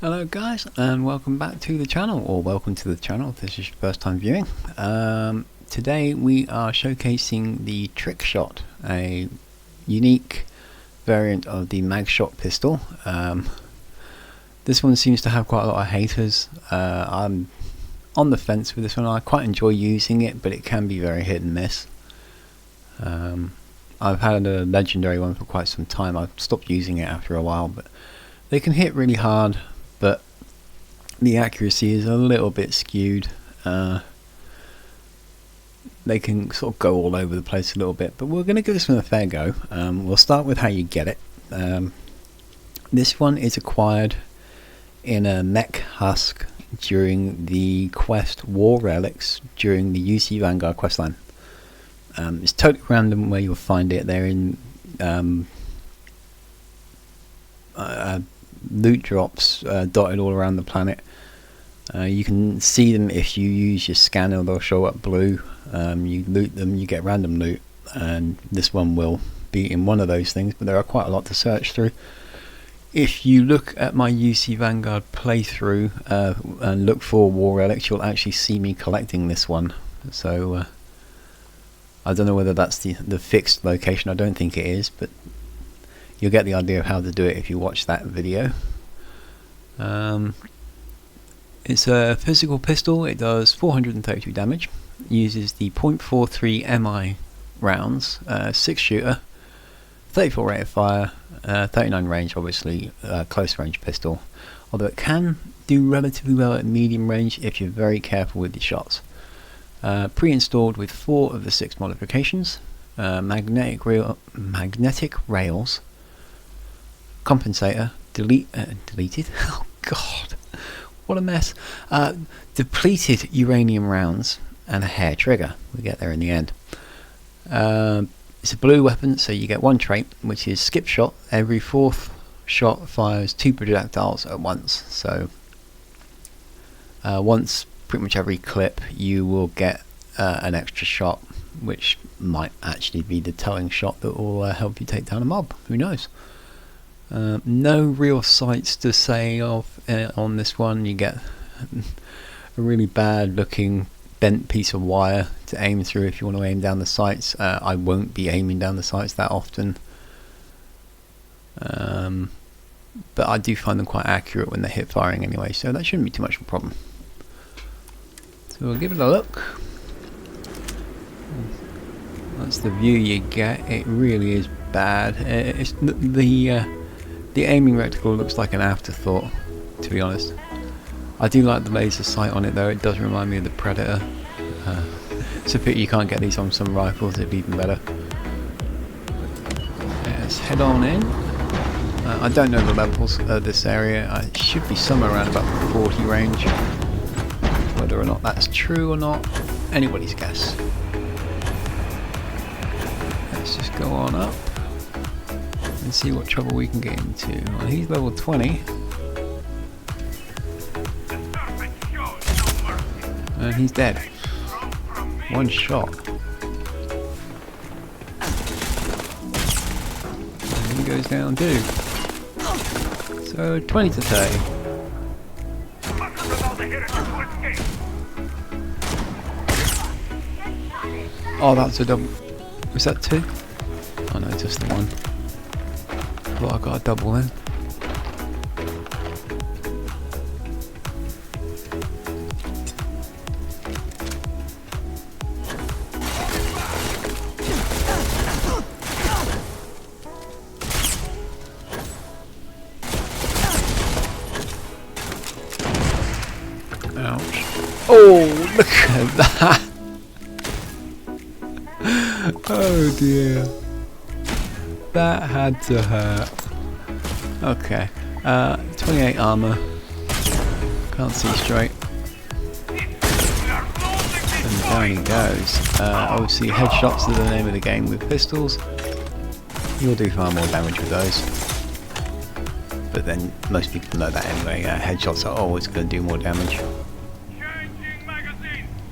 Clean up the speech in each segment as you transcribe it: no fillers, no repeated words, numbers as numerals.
Hello guys, and welcome back to the channel, or welcome to the channel if this is your first time viewing. Today we are showcasing the Trickshot, a unique variant of the mag shot pistol. This one seems to have quite a lot of haters. I'm on the fence with this one. I quite enjoy using it, but it can be very hit and miss. I've had a legendary one for quite some time. I've stopped using it after a while, but they can hit really hard, but the accuracy is a little bit skewed. They can sort of go all over the place a little bit, but we're going to give this one a fair go. We'll start with how you get it. This one is acquired in a mech husk during the quest War Relics during the UC Vanguard questline. It's totally random where you'll find it. They're in loot drops dotted all around the planet. You can see them if you use your scanner. They'll show up blue. You loot them, you get random loot, and this one will be in one of those things, but there are quite a lot to search through. If you look at my UC Vanguard playthrough and look for War Relics, you'll actually see me collecting this one. So I don't know whether that's the fixed location. I don't think it is, but you'll get the idea of how to do it if you watch that video. It's a physical pistol. It does 432 damage, uses the .43 MI rounds, 6 shooter, 34 rate of fire, 39 range, obviously close range pistol, although it can do relatively well at medium range if you're very careful with your shots. Pre-installed with 4 of the 6 modifications, magnetic rails, compensator, deleted, oh god, what a mess, depleted uranium rounds, and a hair trigger. We get there in the end. It's a blue weapon, so you get one trait, which is skip shot. Every 4th shot fires 2 projectiles at once, so once pretty much every clip you will get an extra shot, which might actually be the telling shot that will help you take down a mob. Who knows? No real sights to say of on this one. You get a really bad looking bent piece of wire to aim through if you want to aim down the sights. I won't be aiming down the sights that often, but I do find them quite accurate when they're hip firing anyway, so that shouldn't be too much of a problem. So we'll give it a look. That's the view you get. It really is bad. It's the aiming reticle looks like an afterthought, to be honest. I do like the laser sight on it though. It does remind me of the Predator. It's a pity you can't get these on some rifles. It'd be even better. Let's head on in. I don't know the levels of this area. I should be somewhere around about 40 range. Whether or not that's true or not, anybody's guess. Let's just go on up and see what trouble we can get into. Well, he's level 20. And he's dead. One shot. And he goes down too. So 20 to 30. Oh, that's a double. Was that 2? Oh no, just the 1. Well, I got a double then. Ouch. Oh, look at that. Oh dear. That had to hurt. Okay. 28 armor. Can't see straight. And down he goes. Obviously headshots are the name of the game with pistols. You'll do far more damage with those. But then most people know that anyway. Headshots are always going to do more damage.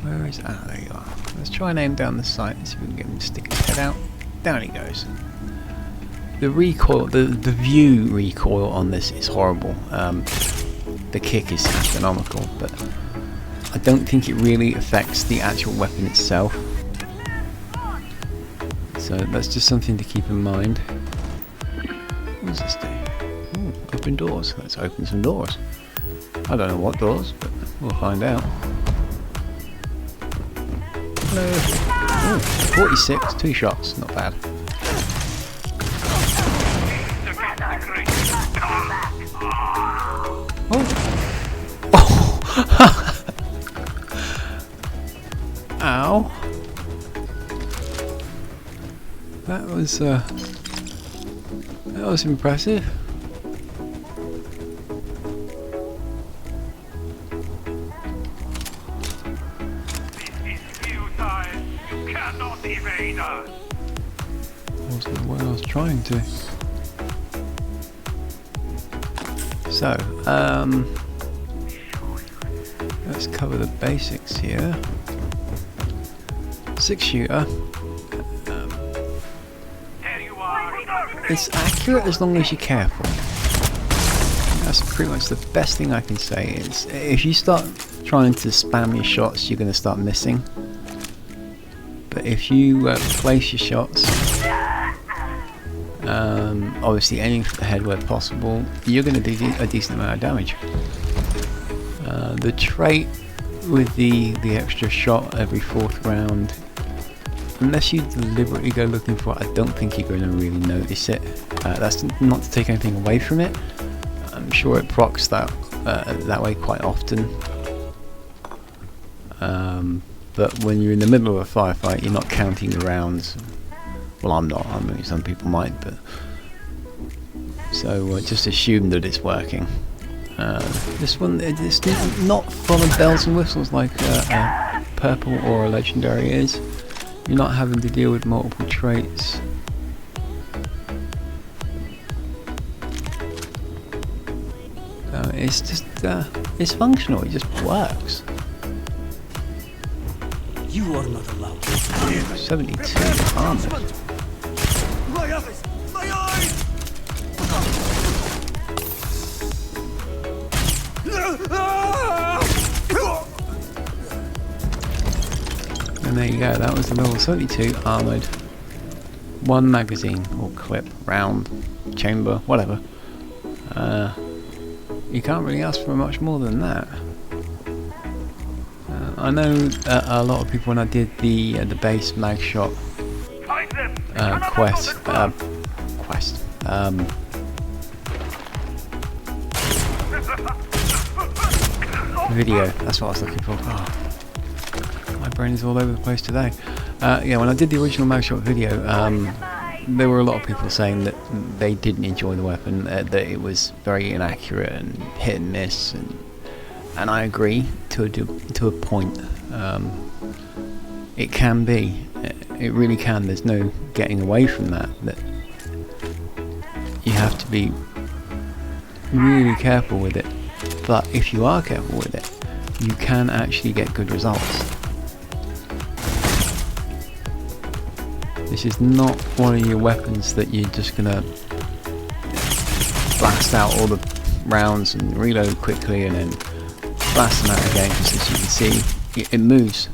Where is... ah, there you are. Let's try and aim down the sight and see if we can get him to stick his head out. Down he goes. The recoil, the view recoil on this is horrible. the kick is astronomical, but I don't think it really affects the actual weapon itself. So that's just something to keep in mind. What does this do? Ooh, open doors. Let's open some doors. I don't know what doors, but we'll find out. Hello. Ooh, 46, 2 shots, not bad. Oh. Ow. That was impressive. Wasn't the way I was trying to. So, let's cover the basics here. 6-shooter. It's accurate as long as you're careful. That's pretty much the best thing I can say. It's, if you start trying to spam your shots, you're going to start missing. But if you place your shots, obviously aiming for the head where possible, you're going to do a decent amount of damage. The trait with the extra shot every 4th round, unless you deliberately go looking for it, I don't think you're going to really notice it. That's not to take anything away from it. I'm sure it procs that way quite often. But when you're in the middle of a firefight, you're not counting the rounds. Well, I'm not. I mean, some people might, but so just assume that it's working. This one, it's not full of bells and whistles like a purple or a legendary is. You're not having to deal with multiple traits. It's just, it's functional, it just works. You are not allowed. 72 armor. My eyes! My eyes! And there you go, that was the level 72 armoured. 1 magazine, or clip, round, chamber, whatever. You can't really ask for much more than that. I know a lot of people, when I did the base mag shot quest, video, that's what I was looking for. Oh, my brain is all over the place today. Yeah, when I did the original mag shot video, there were a lot of people saying that they didn't enjoy the weapon, that it was very inaccurate and hit and miss, and I agree to a point. It can be, it really can. There's no getting away from that. That you have to be really careful with it. But if you are careful with it, you can actually get good results. This is not one of your weapons that you're just gonna blast out all the rounds and reload quickly and then blast them out again, because as you can see, it moves.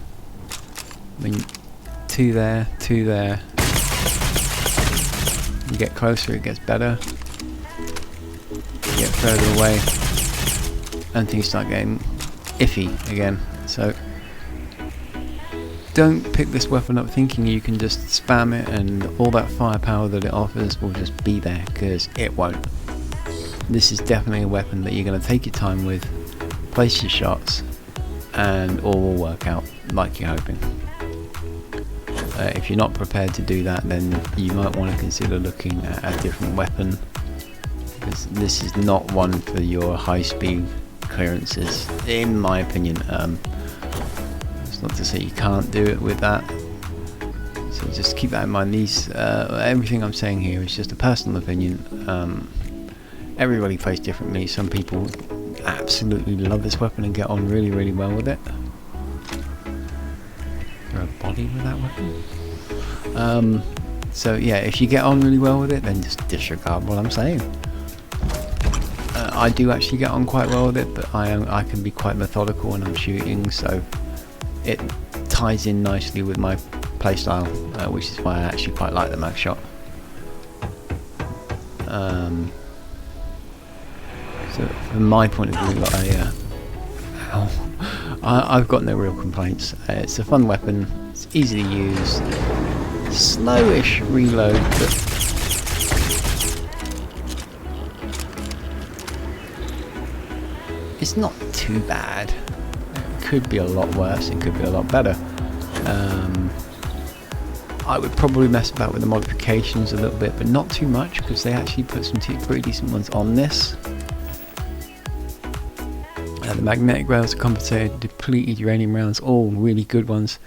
I mean, 2 there, 2 there. You get closer, it gets better. You get further away, and things start getting iffy again. So don't pick this weapon up thinking you can just spam it and all that firepower that it offers will just be there, because it won't. This is definitely a weapon that you're going to take your time with, place your shots, and all will work out like you're hoping. If you're not prepared to do that, then you might want to consider looking at a different weapon, because this is not one for your high speed clearances, in my opinion. It's not to say you can't do it with that, so just keep that in mind. These everything I'm saying here is just a personal opinion. Everybody plays differently. Some people absolutely love this weapon and get on really, really well with it. Is there a body with that weapon? So yeah, if you get on really well with it, then just disregard what I'm saying. I do actually get on quite well with it, but I can be quite methodical when I'm shooting, so it ties in nicely with my playstyle, which is why I actually quite like the mag shot. So from my point of view, I've got no real complaints. It's a fun weapon, it's easy to use, slowish reload, but it's not too bad. It could be a lot worse, it could be a lot better. I would probably mess about with the modifications a little bit, but not too much, because they actually put some pretty decent ones on this. The magnetic rails are compensated, depleted uranium rounds, all really good ones.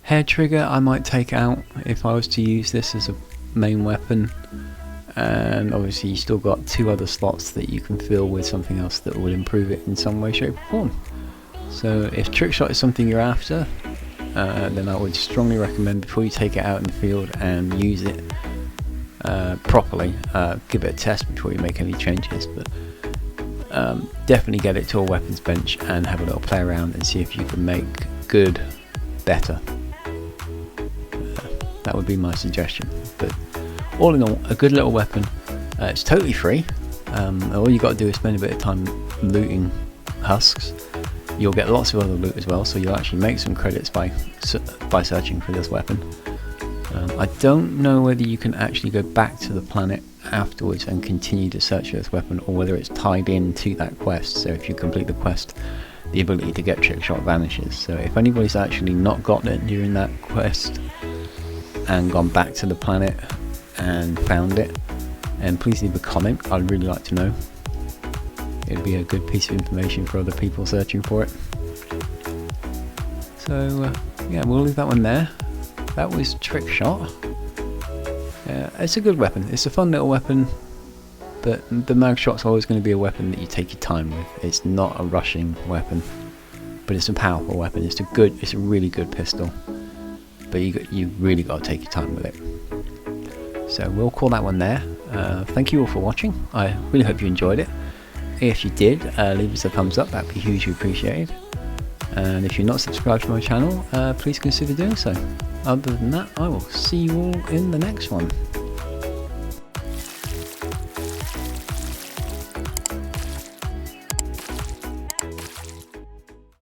Hair trigger I might take out if I was to use this as a main weapon, and obviously you still got 2 other slots that you can fill with something else that would improve it in some way, shape or form. So if Trickshot is something you're after, then I would strongly recommend, before you take it out in the field and use it properly, give it a test before you make any changes, but definitely get it to a weapons bench and have a little play around and see if you can make good better. That would be my suggestion. But all in all, a good little weapon. It's totally free. All you got to do is spend a bit of time looting husks. You'll get lots of other loot as well, so you'll actually make some credits by searching for this weapon. I don't know whether you can actually go back to the planet afterwards and continue to search for this weapon, or whether it's tied in to that quest. So if you complete the quest, the ability to get Trickshot vanishes. So if anybody's actually not gotten it during that quest and gone back to the planet and found it, and please leave a comment, I'd really like to know. It'd be a good piece of information for other people searching for it. So yeah, we'll leave that one there. That was Trickshot. It's a good weapon, it's a fun little weapon, but the mag shot's always going to be a weapon that you take your time with. It's not a rushing weapon, but it's a powerful weapon. It's a really good pistol, but you really got to take your time with it. So we'll call that one there. Thank you all for watching. I really hope you enjoyed it. If you did, leave us a thumbs up, that'd be hugely appreciated. And if you're not subscribed to my channel, please consider doing so. Other than that, I will see you all in the next one.